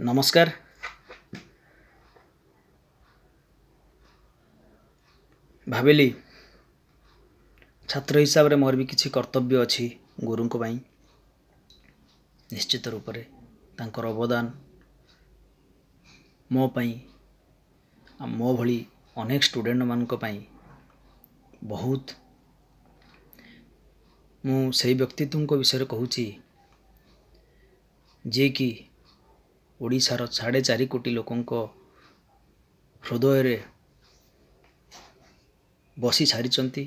नमस्कार। भाविली छात्र हिसाब रे मोर भी किसी कर्तव्य अच्छी गुरु को भाई निश्चित रूप से तांकर अवदान मो पाई मो भली अनेक स्टूडेंट मान को पाई बहुत मु से व्यक्तित्व को विषय कहूची जे कि ओडिशार 4.5 कोटी लोकों को हृदय रे बसी सारी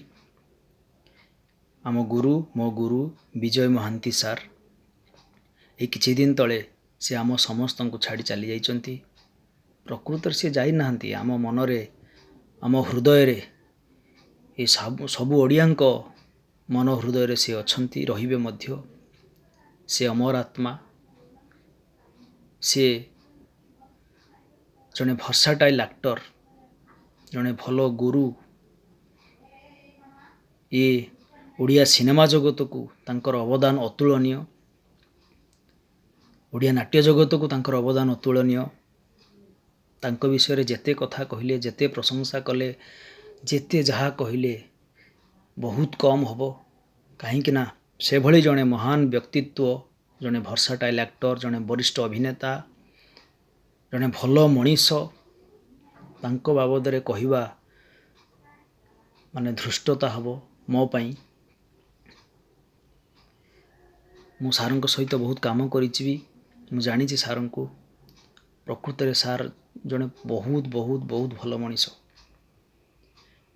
आम गुरु मो गुरु विजय महांती सार ये किछि दिन तले से आम समस्त को छाड़ी चली जाइछंती। प्रकृत से जाई नाहंती आम मनरे आम हृदय रे ये सबु ओडियांक मन हृदय रे से अछंती रहिबे मध्य। से अमर आत्मा से जने भर्साटाइल एक्टर जने भलो गुरु ये ओडिया सिनेमा जगत को तांकर अवदान अतुलनीय। ओडिया नाट्य जगत को तांकर अवदान अतुलनीय। तांको विषय रे जेते कथा कहिले जेते प्रशंसा कले जेते जहा कहिले बहुत कम हबो। काहे कि ना से भली जने महान व्यक्तित्व जने भर्साटाइल एक्टर जने वरिष्ठ अभिनेता जने भलो मनीष तांको बाबद रे कहिबा माने धृष्टता हबो मो पाई। मु सारंक सहित बहुत काम करिछि मु जानी सारं को प्रकृत रे सार जने बहुत बहुत बहुत भलो मनीष।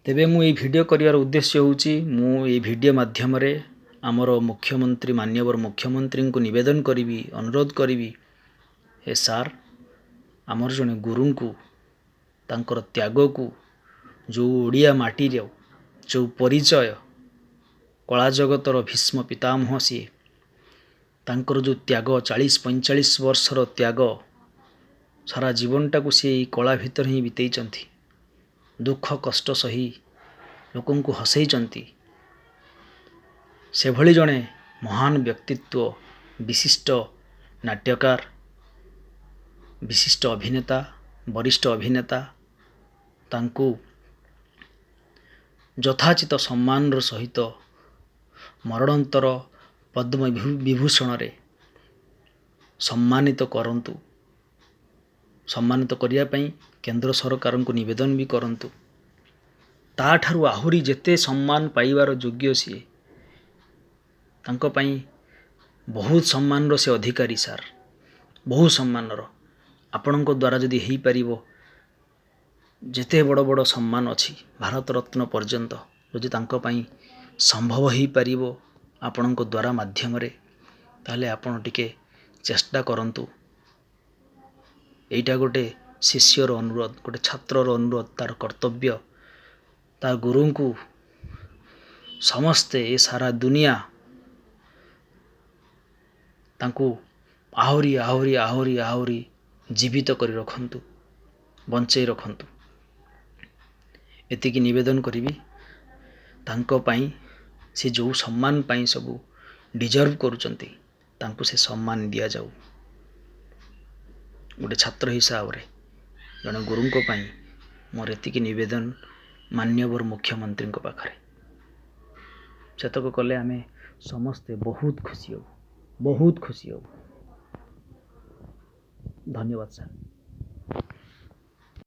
तेबे मु ए वीडियो करियार उद्देश्य होउछि मु ए वीडियो माध्यम रे आमर मुख्यमंत्री मान्यवर मुख्यमंत्री को निवेदन करिवि अनुरोध करिवि हे सार आमर जने गुरु को तांकर त्याग को जो ओडिया माटी रे जो परिचय कला जगतर भीष्म पितामह सी तांकर जो त्याग 40-45 वर्षर त्याग सारा जीवनटा को सी कला भीतर ही बितेई चंती। दुख कष्ट सही लोकों को हसई चंती। से भली जने महान व्यक्तित्व विशिष्ट नाट्यकार विशिष्ट अभिनेता वरिष्ठ अभिनेता तांको यथाचित सम्मान सहित मरणोत्तर पद्म विभूषण रे सम्मानित करंतु। सम्मानित करिया पई केंद्र सरकार को निवेदन भी करंतु। ता ठारु आहुरी जेते सम्मान पाइबार योग्य सी तांको पई बहुत सम्मान रो से अधिकारी सार बहुत सम्मान रो आपणको द्वारा जदि हेई परिबो जेते बड़ बड़ सम्मान अछि भारत रत्न पर्यंत जदि तांको पई संभव हेई परिबो आपणको द्वारा माध्यम रे ताले आपण टिके चेष्टा करंतु। एइटा गोटे शिष्यर अनुरोध गोटे छात्रर अनुरोध तार कर्तव्य तार गुरु को समस्ते ए सारा दुनिया तांको आहुरी आहुरी आहुरी आहुरी जीवित करी रखंतु बंचई रखंतु। एतिकी निवेदन करिवि तांको पाई से जो सम्मान पाई सबू डिजर्व करुचंती तांको से सम्मान दिया जाऊ। गोटे छात्र हिसाब रे जने गुरु को पाई मोर एतिकी निवेदन मान्यवर मुख्यमंत्री को पाखरे सेतक कले आमे समस्ते बहुत खुशी हो धन्यवाद सर।